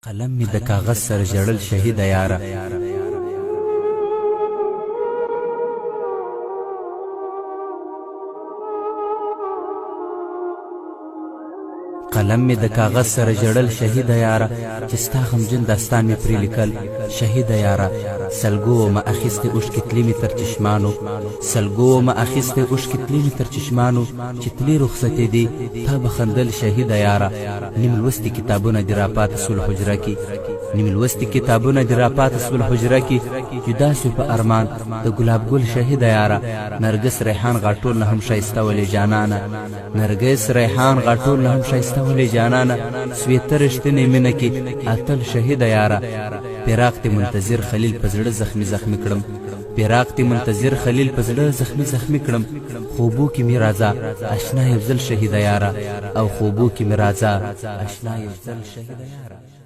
قلم می د کاغذ سره ژړل شهیده یاره قلم می د کاغذ سره ژړل شهیده یاره چې ستا غمجن داستان می پرې لیکل شهیده یاره سلګو ما اخیستې اوښکې تلې مې تر چشمانو سلګو ما اخیستې اوښکې تلې مې تر چشمانو چې تلې رخصتې دي تا به خندل شهیده یاره نیم لوستي کتابونه دې راپاته سول حجره کې نیم لوستي کتابونه دې راپاته سول حجره کې جدا سو په ارمان د ګلاب ګل شهیده یاره نرګس ریحان غاټول نه هم ښایسته ولې جانانه نرګس ریحان غاټول نه هم ښایسته ولې جانانه سویته رښتینې مینه کې اتل شهیده یاره فراق ته منتظر خلیل په زړه زخمی زخمی کړم فراق ته منتظر خلیل په زړه زخمی زخمی کړم خوبو کې می راځه آشنا یو ځل شهیده یاره او خوبو کې می راځه آشنا یو ځل شهیده یاره